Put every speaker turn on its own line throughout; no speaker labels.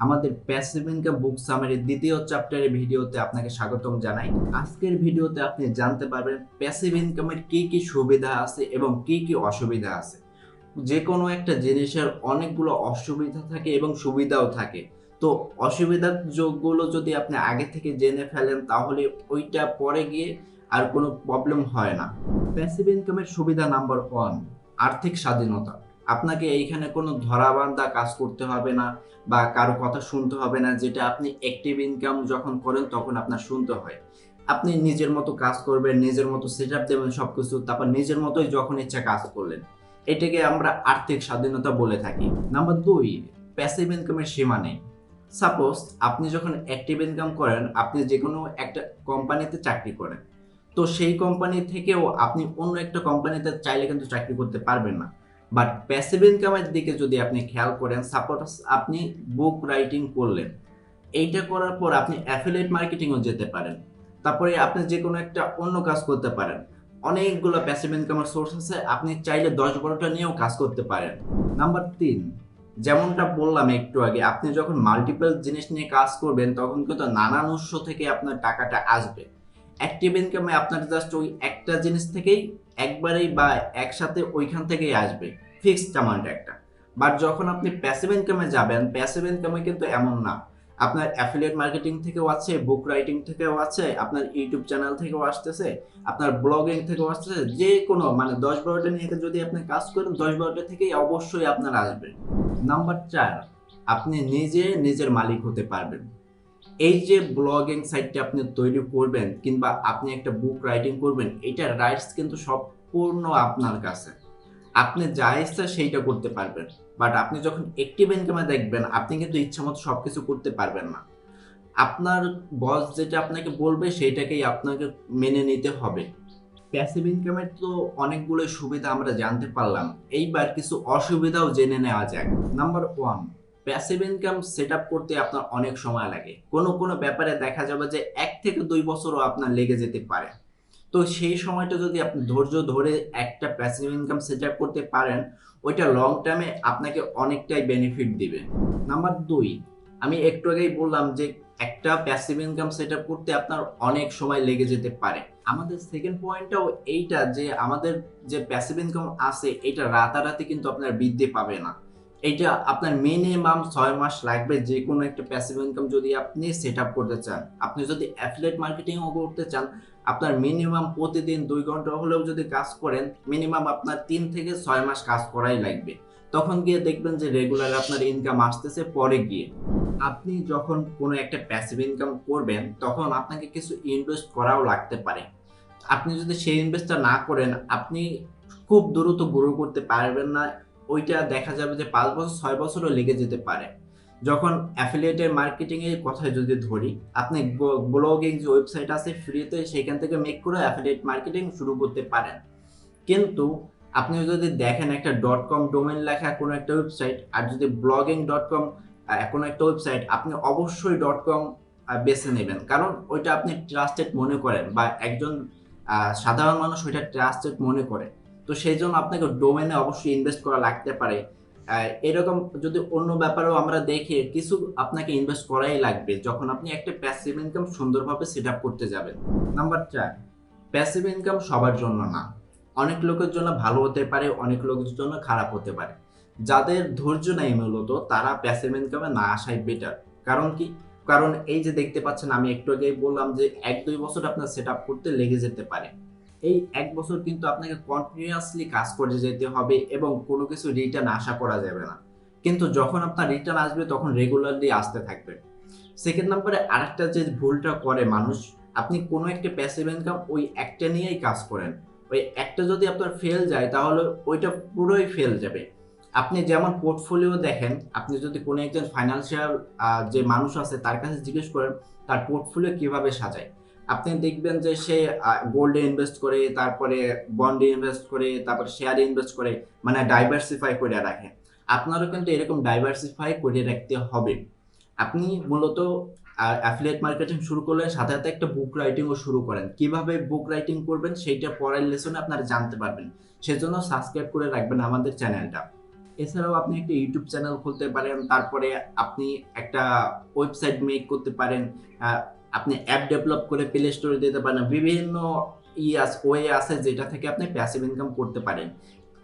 আমাদের passive income বুক সামারির দ্বিতীয় চ্যাপ্টারের ভিডিওতে আপনাকে স্বাগতম জানাই। আজকের ভিডিওতে আপনি জানতে পারবেন প্যাসিভ ইনকামের কি কি সুবিধা আছে এবং কি কি অসুবিধা আছে। যে কোনো একটা জিনিসের অনেকগুলো অসুবিধা থাকে এবং সুবিধাও থাকে। তো অসুবিধার যোগগুলো যদি আপনি আগে থেকে জেনে ফেলেন তাহলে ওইটা পরে গিয়ে আর কোনো প্রবলেম হয় না। প্যাসিভ ইনকামের সুবিধা নাম্বার 1, আর্থিক স্বাধীনতা। আপনাকে এইখানে কোনো ধরাবাঁধা কাজ করতে হবে না বা কারো কথা শুনতে হবে না, যেটা আপনি অ্যাক্টিভ ইনকাম যখন করেন তখন আপনার শুনতে হয়। আপনি নিজের মতো কাজ করবেন, নিজের মতো সেটআপ দেবেন সবকিছু, তারপর নিজের মতোই যখন ইচ্ছা কাজ করলেন। এটাকে আমরা আর্থিক স্বাধীনতা বলে থাকি। নাম্বার 2, প্যাসিভ ইনকামের সীমা নেই। সাপোজ আপনি যখন অ্যাক্টিভ ইনকাম করেন, আপনি যে কোনো একটা কোম্পানিতে চাকরি করেন, তো সেই কোম্পানি থেকেও আপনি অন্য একটা কোম্পানিতে চাইলে কিন্তু চাকরি করতে পারবেন না। বাট প্যাসিভ ইনকামের দিকে যদি আপনি খেয়াল করেন, সাপোজ আপনি বুক রাইটিং করলেন, এইটা করার পর আপনি অ্যাফিলিয়েট মার্কেটিংও যেতে পারেন, তারপরে আপনি যে কোনো একটা অন্য কাজ করতে পারেন। অনেকগুলো প্যাসিভ ইনকামের সোর্স আছে, আপনি চাইলে 10-12টা নিয়েও কাজ করতে পারেন। নাম্বার 3, যেমনটা বললাম একটু আগে, আপনি যখন মাল্টিপল জিনিস নিয়ে কাজ করবেন তখন কিন্তু নানান উৎস থেকে আপনার টাকাটা আসবে। অ্যাক্টিভ ইনকামে আপনার জাস্ট ওই একটা জিনিস থেকেই একবারেই বা একসাথে ওইখান থেকেই আসবে, ফিক্সড অ্যামাউন্ট একটা। বাট যখন আপনি প্যাসিভ ইনকামে যাবেন, প্যাসিভ ইনকামে কিন্তু এমন না। আপনার অ্যাফিলিয়েট মার্কেটিং থেকেও আছে, বুক রাইটিং থেকেও আছে, আপনার ইউটিউব চ্যানেল থেকেও আসতেছে, আপনার ব্লগিং থেকেও আসতেছে, যে কোনো মানে 10-12টা নিয়ে যদি আপনি কাজ করেন 10-12টা থেকেই অবশ্যই আপনার আসবে। নাম্বার 4, আপনি নিজে নিজের মালিক হতে পারবেন। এই যে ব্লগিং সাইটটা আপনি তৈরি করবেন কিংবা আপনি একটা বুক রাইটিং করবেন, এটার রাইটস কিন্তু সম্পূর্ণ আপনার কাছে। আপনি যা ইচ্ছা সেইটা করতে পারবেন। বাট আপনি যখন অ্যাক্টিভ ইনকামে দেখবেন, আপনি কিন্তু ইচ্ছামতো সবকিছু করতে পারবেন না। আপনার বস যেটা আপনাকে বলবে সেটাকেই আপনাকে মেনে নিতে হবে। প্যাসিভ ইনকামের তো অনেকগুলো সুবিধা আমরা জানতে পারলাম, এইবার কিছু অসুবিধাও জেনে নেওয়া যাক। Number 1, passive income set up করতে আপনার অনেক সময় লাগে। কোনো কোনো ব্যাপারে দেখা যাবে যে 1 থেকে 2 বছরও আপনার লেগে যেতে পারে। তো সেই সময়টা যদি আপনি ধৈর্য ধরে একটা প্যাসিভ ইনকাম সেট আপ করতে পারেন, ওইটা লং টার্মে আপনাকে অনেকটাই বেনিফিট দিবে। নাম্বার 2, আমি একটু আগেই বললাম যে একটা প্যাসিভ ইনকাম সেট আপ করতে আপনার অনেক সময় লেগে যেতে পারে। আমাদের সেকেন্ড পয়েন্টটাও এইটা যে আমাদের যে প্যাসিভ ইনকাম আছে এটা রাতারাতি কিন্তু আপনার বৃদ্ধি পাবে না। এইটা আপনার মিনিমাম 6 মাস লাগবে যে কোনো একটা প্যাসিভ ইনকাম যদি আপনি সেট আপ করতে চান। আপনি যদি অ্যাফিলিয়েট মার্কেটিংও করতে চান, আপনার মিনিমাম প্রতিদিন 2 ঘন্টা হলেও যদি কাজ করেন, মিনিমাম আপনার 3 থেকে 6 মাস কাজ করাই লাগবে। তখন গিয়ে দেখবেন যে রেগুলার আপনার ইনকাম আসতেছে পরে গিয়ে। আপনি যখন কোনো একটা প্যাসিভ ইনকাম করবেন তখন আপনাকে কিছু ইনভেস্ট করাও লাগতে পারে। আপনি যদি সেই ইনভেস্টটা না করেন, আপনি খুব দ্রুত গ্রো করতে পারবেন না। ওইটা দেখা যাবে যে 5 বছর 6 বছরও লেগে যেতে পারে। যখন অ্যাফিলিয়েটের মার্কেটিং এর কথা যদি ধরি, আপনি ব্লগিং যে ওয়েবসাইট আছে ফ্রিতে, সেখান থেকে মেক করে অ্যাফিলিয়েট মার্কেটিং শুরু করতে পারেন। কিন্তু আপনি যদি দেখেন একটা .com ডোমেইন লেখা কোনো একটা ওয়েবসাইট, আর যদি blogging.com কোনো একটা ওয়েবসাইট, আপনি অবশ্যই .com বেছে নেবেন। কারণ ওইটা আপনি ট্রাস্টেড মনে করেন বা একজন সাধারণ মানুষ ওইটা ট্রাস্টেড মনে করে। তো সেইজন্য আপনাকে ডোমেইনে অবশ্যই ইনভেস্ট করা লাগতে পারে। এরকম যদি অন্য ব্যাপারেও আমরা দেখি, কিছু আপনাকে ইনভেস্ট করাই লাগবে যখন আপনি একটা প্যাসিভ ইনকাম সুন্দরভাবে সেট আপ করতে যাবেন। নাম্বার 4, প্যাসিভ ইনকাম সবার জন্য না। অনেক লোকের জন্য ভালো হতে পারে, অনেক লোকের জন্য খারাপ হতে পারে। যাদের ধৈর্য নেই মূলত তারা প্যাসিভ ইনকামে না আসাই বেটার। কারণ কি? কারণ এই যে দেখতে পাচ্ছেন, আমি একটু আগেই বললাম যে 1-2 বছর আপনার সেট আপ করতে লেগে যেতে পারে। এই 1 বছর কিন্তু আপনাকে কন্টিনিউয়াসলি কাজ করে যেতে হবে এবং কোনো কিছু রিটার্ন আশা করা যাবে না। কিন্তু যখন আপনার রিটার্ন আসবে তখন রেগুলারলি আসতে থাকবে। সেকেন্ড নম্বরে আরেকটা যে ভুলটা করে মানুষ, আপনি কোনো একটা প্যাসিভ ইনকাম ওই একটা নিয়েই কাজ করেন। ওই একটা যদি আপনার ফেল যায় তাহলে ওইটা পুরোই ফেল যাবে। আপনি যেমন পোর্টফোলিও দেখেন, আপনি যদি কোনো একজন ফাইন্যান্সিয়াল যে মানুষ আছে তার কাছে জিজ্ঞেস করেন তার পোর্টফোলিও কিভাবে সাজায়, আপনি দেখবেন যে সে গোল্ডে ইনভেস্ট করে, তারপরে বন্ডে ইনভেস্ট করে, তারপরে শেয়ারে ইনভেস্ট করে, মানে ডাইভার্সিফাই করে রাখে। আপনারও কিন্তু এরকম ডাইভার্সিফাই করে রাখতে হবে। আপনি মূলত অ্যাফিলিয়েট মার্কেটিং শুরু করলেন, সাথে সাথে একটা বুক রাইটিংও শুরু করেন। কিভাবে বুক রাইটিং করবেন সেইটা পরের লেসনে আপনারা জানতে পারবেন। সেজন্য সাবস্ক্রাইব করে রাখবেন আমাদের চ্যানেলটা। এছাড়াও আপনি একটা ইউটিউব চ্যানেল খুলতে পারেন, তারপরে আপনি একটা ওয়েবসাইট মেক করতে পারেন, আহ, আপনি অ্যাপ ডেভেলপ করে প্লে স্টোরে দিতে পারেন। বিভিন্ন ওয়ে আছে যেটা থেকে আপনি প্যাসিভ ইনকাম করতে পারেন।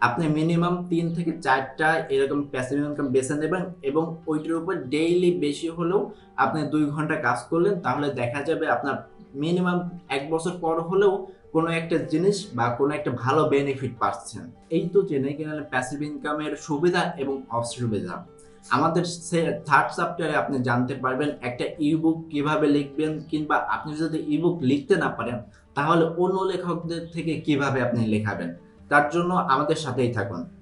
আপনি মিনিমাম 3 থেকে 4টা এরকম প্যাসিভ ইনকাম বেছে নেবেন এবং ওইটার উপর ডেইলি বেশি হলেও আপনি 2 ঘন্টা কাজ করলেন, তাহলে দেখা যাবে আপনার মিনিমাম 1 বছর পর হলেও কোনো একটা জিনিস বা কোনো একটা ভালো বেনিফিট পাচ্ছেন। এই তো জেনে গেলেন প্যাসিভ ইনকামের সুবিধা এবং অসুবিধা। আমাদের থার্ড চ্যাপ্টারে আপনি জানতে পারবেন একটা ইবুক কিভাবে লিখবেন, কিংবা আপনি যদি ইবুক লিখতে না পারেন তাহলে অন্য লেখকদের থেকে কিভাবে আপনি লেখাবেন। তার জন্য আমাদের সাথেই থাকুন।